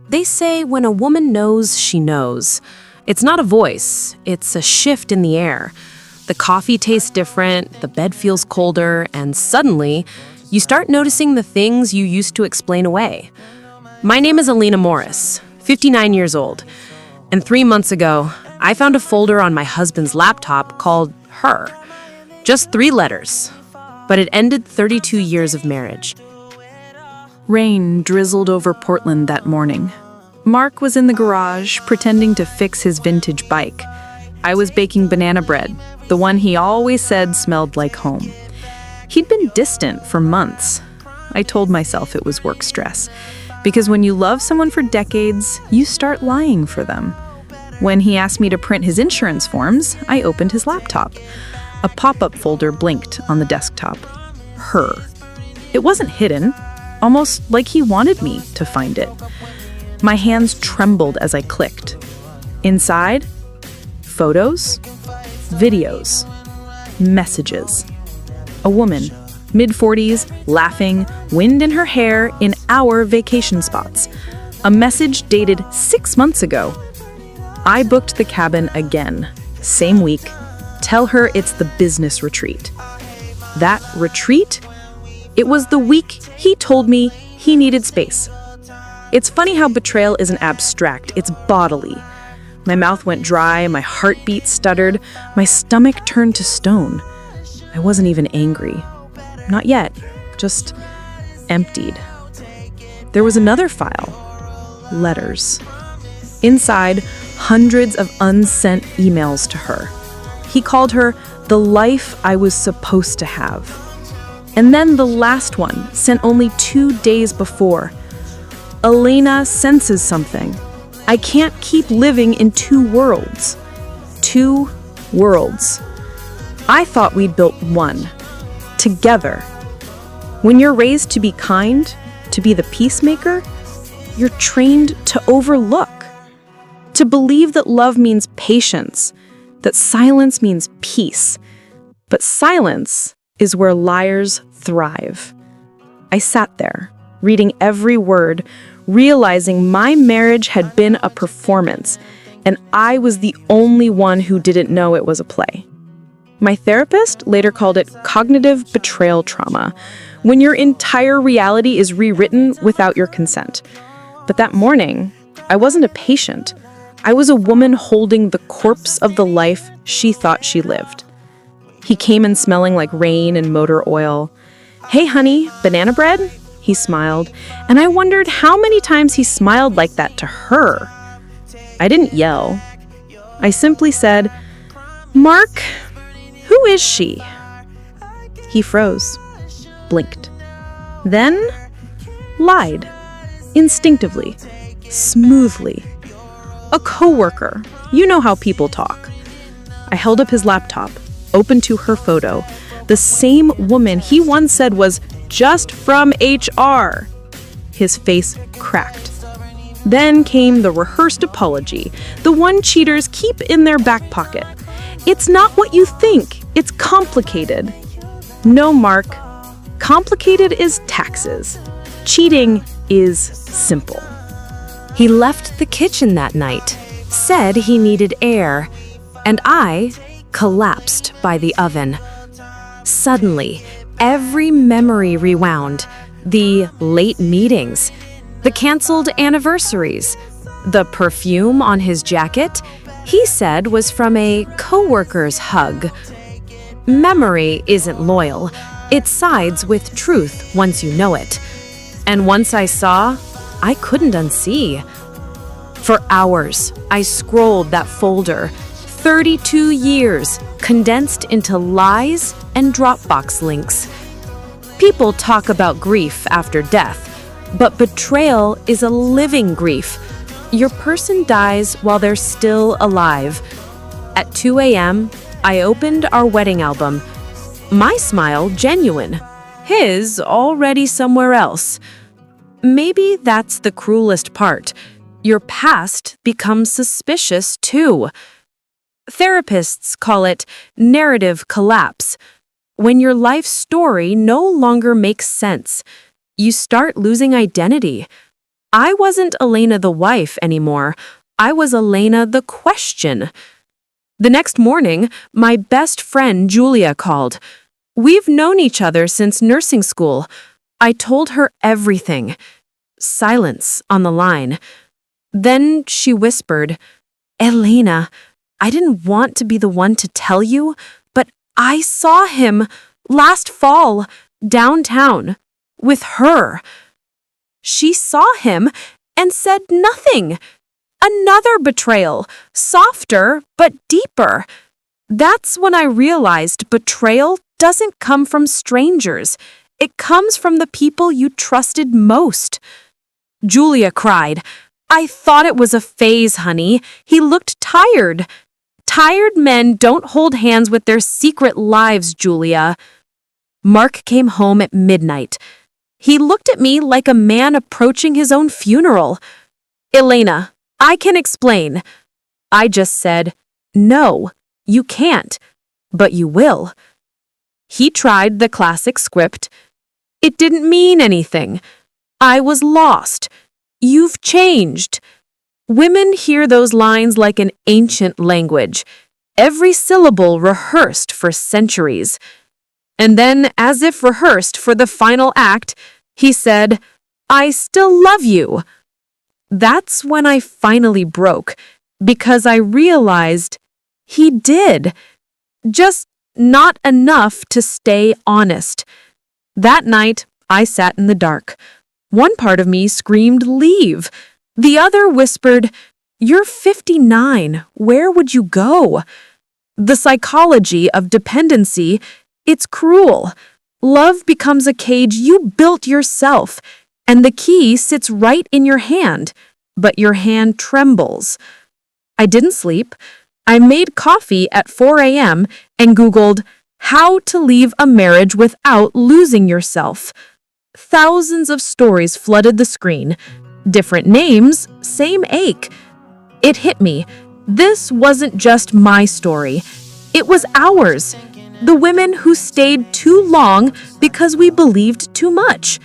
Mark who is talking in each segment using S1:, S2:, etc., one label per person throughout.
S1: They say when a woman knows, she knows. It's not a voice, it's a shift in the air. The coffee tastes different, the bed feels colder, and suddenly, you start noticing the things you used to explain away. My name is Elena Morris, 59 years old, and 3 months ago, I found a folder on my husband's laptop called Her. Just 3 letters, but it ended 32 years of marriage.
S2: Rain drizzled over Portland that morning. Mark was in the garage pretending to fix his vintage bike. I was baking banana bread, the one he always said smelled like home. He'd been distant for months. I told myself it was work stress, because when you love someone for decades, you start lying for them. When he asked me to print his insurance forms, I opened his laptop. A pop-up folder blinked on the desktop. Her. It wasn't hidden, almost like he wanted me to find it. My hands trembled as I clicked. Inside, photos, videos, messages. A woman, mid-40s, laughing, wind in her hair in our vacation spots. A message dated 6 months ago. I booked the cabin again, same week. Tell her it's the business retreat. That retreat? It was the week he told me he needed space. It's funny how betrayal isn't abstract, it's bodily. My mouth went dry, my heartbeat stuttered, my stomach turned to stone. I wasn't even angry. Not yet, just emptied. There was another file. Letters. Inside, hundreds of unsent emails to her. He called her the life I was supposed to have. And then the last one, sent only 2 days before. Elena senses something. I can't keep living in 2 worlds. 2 worlds. I thought we'd built one. Together. When you're raised to be kind, to be the peacemaker, you're trained to overlook. To believe that love means patience, that silence means peace. But silence is where liars thrive. I sat there, reading every word, realizing my marriage had been a performance, and I was the only one who didn't know it was a play. My therapist later called it cognitive betrayal trauma, when your entire reality is rewritten without your consent. But that morning, I wasn't a patient. I was a woman holding the corpse of the life she thought she lived. He came in smelling like rain and motor oil. "Hey, honey, banana bread?" He smiled, and I wondered how many times he smiled like that to her. I didn't yell. I simply said, "Mark, who is she?" He froze, blinked, then lied, instinctively, smoothly. "A coworker. You know how people talk." I held up his laptop, open to her photo, the same woman he once said was just from HR. His face cracked. Then came the rehearsed apology, the one cheaters keep in their back pocket. "It's not what you think. It's complicated." No, Mark. Complicated is taxes. Cheating is simple.
S1: He left the kitchen that night, said he needed air, and I collapsed by the oven. Suddenly, every memory rewound. The late meetings, the canceled anniversaries, the perfume on his jacket, he said was from a coworker's hug. Memory isn't loyal. It sides with truth once you know it. And once I saw, I couldn't unsee. For hours, I scrolled that folder. 32 years condensed into lies and Dropbox links. People talk about grief after death, but betrayal is a living grief. Your person dies while they're still alive. At 2 a.m., I opened our wedding album. My smile genuine. His already somewhere else. Maybe that's the cruelest part. Your past becomes suspicious too. Therapists call it narrative collapse. When your life story no longer makes sense, you start losing identity. I wasn't Elena the wife anymore. I was Elena the question. The next morning, my best friend Julia called. We've known each other since nursing school. I told her everything. Silence on the line. Then she whispered, Elena, I didn't want to be the one to tell you, but I saw him last fall, downtown, with her. She saw him and said nothing. Another betrayal, softer but deeper. That's when I realized betrayal doesn't come from strangers. It comes from the people you trusted most. Julia cried. I thought it was a phase, honey. He looked tired. Tired men don't hold hands with their secret lives, Julia. Mark came home at midnight. He looked at me like a man approaching his own funeral. Elena, I can explain. I just said, no, you can't, but you will. He tried the classic script. It didn't mean anything. I was lost. You've changed. Women hear those lines like an ancient language, every syllable rehearsed for centuries. And then, as if rehearsed for the final act, he said, I still love you. That's when I finally broke, because I realized he did. Just not enough to stay honest. That night, I sat in the dark. One part of me screamed, leave. The other whispered, you're 59. Where would you go? The psychology of dependency, it's cruel. Love becomes a cage you built yourself, and the key sits right in your hand, but your hand trembles. I didn't sleep. I made coffee at 4 a.m. and Googled, how to leave a marriage without losing yourself. Thousands of stories flooded the screen. Different names, same ache. It hit me. This wasn't just my story. It was ours. The women who stayed too long because we believed too much.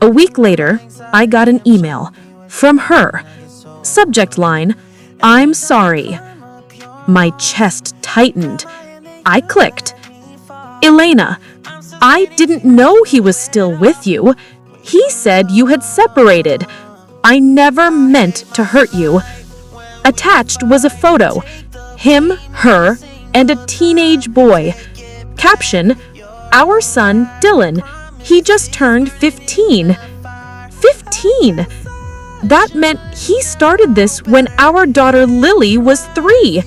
S1: A week later, I got an email from her. Subject line, I'm sorry. My chest tightened. I clicked. Elena, I didn't know he was still with you. He said you had separated. I never meant to hurt you. Attached was a photo. Him, her, and a teenage boy. Caption, our son, Dylan. He just turned 15. 15! That meant he started this when our daughter Lily was 3.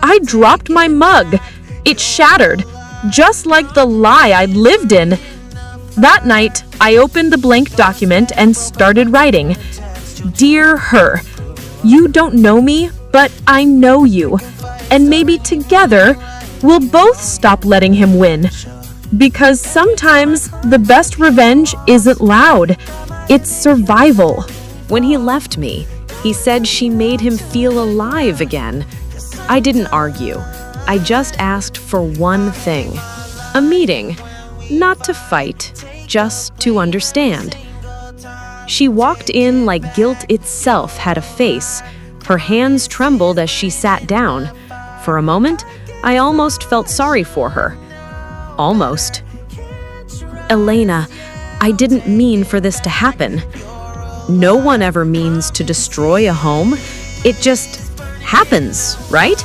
S1: I dropped my mug. It shattered, just like the lie I'd lived in. That night, I opened the blank document and started writing. Dear her, you don't know me, but I know you. And maybe together, we'll both stop letting him win. Because sometimes the best revenge isn't loud. It's survival. When he left me, he said she made him feel alive again. I didn't argue. I just asked for one thing. A meeting. Not to fight, just to understand. She walked in like guilt itself had a face. Her hands trembled as she sat down. For a moment, I almost felt sorry for her. Almost. Elena, I didn't mean for this to happen. No one ever means to destroy a home. It just happens, right?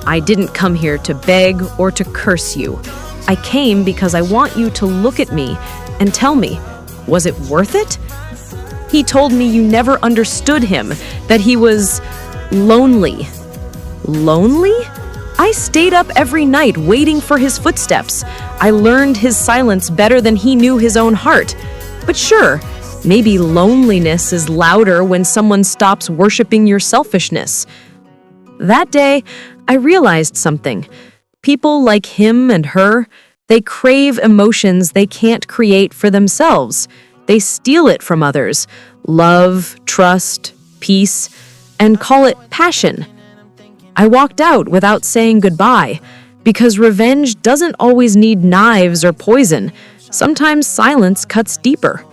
S1: I didn't come here to beg or to curse you. I came because I want you to look at me and tell me, was it worth it? He told me you never understood him, that he was lonely. Lonely? I stayed up every night waiting for his footsteps. I learned his silence better than he knew his own heart. But sure, maybe loneliness is louder when someone stops worshiping your selfishness. That day, I realized something. People like him and her, they crave emotions they can't create for themselves. They steal it from others, love, trust, peace, and call it passion. I walked out without saying goodbye, because revenge doesn't always need knives or poison. Sometimes silence cuts deeper.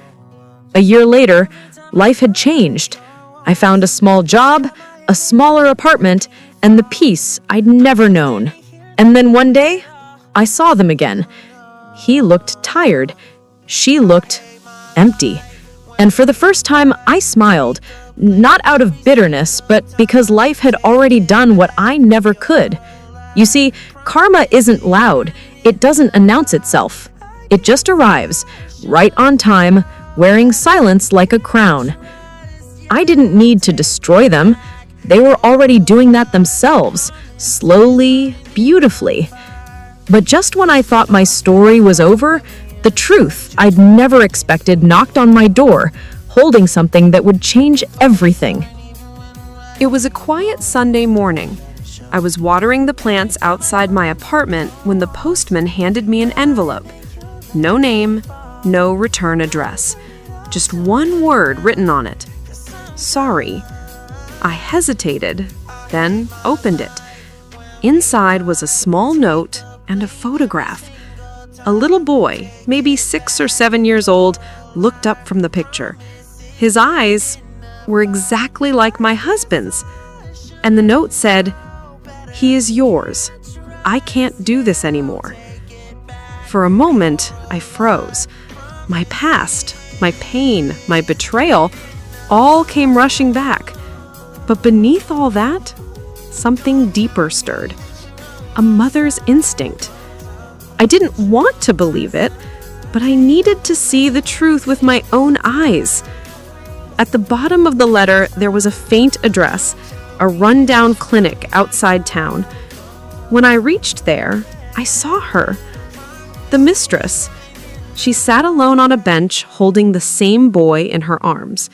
S1: A year later, Life had changed. I found a small job, a smaller apartment, and the peace I'd never known. And then one day, I saw them again. He looked tired. She looked empty. And for the first time, I smiled, not out of bitterness, but because life had already done what I never could. You see, karma isn't loud. It doesn't announce itself. It just arrives, right on time, wearing silence like a crown. I didn't need to destroy them. They were already doing that themselves, slowly, beautifully. But just when I thought my story was over, the truth I'd never expected knocked on my door, holding something that would change everything.
S2: It was a quiet Sunday morning. I was watering the plants outside my apartment when the postman handed me an envelope. No name, no return address. Just one word written on it. Sorry. I hesitated, then opened it. Inside was a small note and a photograph. A little boy, maybe 6 or 7 years old, looked up from the picture. His eyes were exactly like my husband's. And the note said, "He is yours. I can't do this anymore." For a moment, I froze. My past, my pain, my betrayal, all came rushing back. But beneath all that, something deeper stirred. A mother's instinct. I didn't want to believe it, but I needed to see the truth with my own eyes. At the bottom of the letter, there was a faint address, a rundown clinic outside town. When I reached there, I saw her. The mistress. She sat alone on a bench holding the same boy in her arms.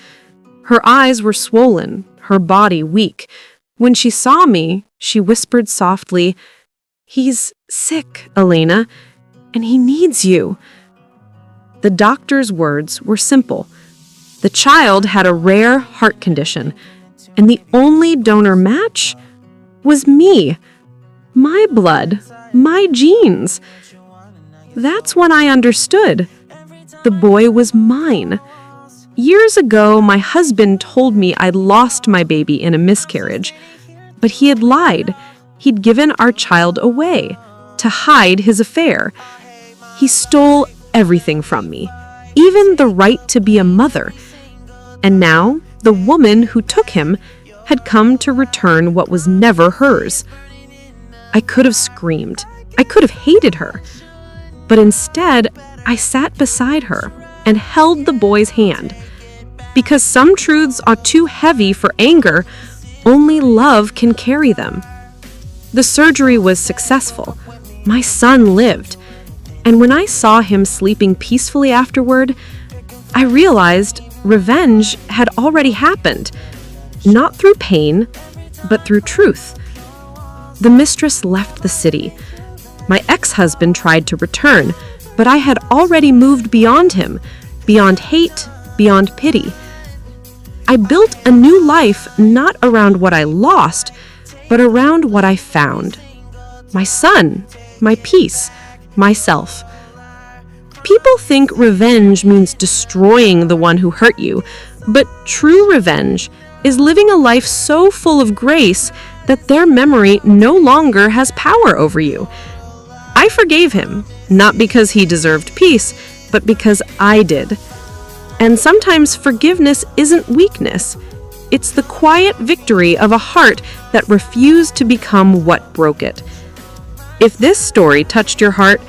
S2: Her eyes were swollen, her body weak. When she saw me, she whispered softly, "He's sick, Elena, and he needs you." The doctor's words were simple. The child had a rare heart condition, and the only donor match was me. My blood, my genes. That's when I understood. The boy was mine. Years ago, my husband told me I'd lost my baby in a miscarriage, but he had lied. He'd given our child away to hide his affair. He stole everything from me, even the right to be a mother. And now, the woman who took him had come to return what was never hers. I could have screamed. I could have hated her. But instead, I sat beside her and held the boy's hand. Because some truths are too heavy for anger, only love can carry them. The surgery was successful. My son lived. And when I saw him sleeping peacefully afterward, I realized revenge had already happened. Not through pain, but through truth. The mistress left the city. My ex-husband tried to return, but I had already moved beyond him, beyond hate, beyond pity. I built a new life not around what I lost, but around what I found. My son, my peace, myself. People think revenge means destroying the one who hurt you, but true revenge is living a life so full of grace that their memory no longer has power over you. I forgave him, not because he deserved peace, but because I did. And sometimes forgiveness isn't weakness. It's the quiet victory of a heart that refused to become what broke it. If this story touched your heart,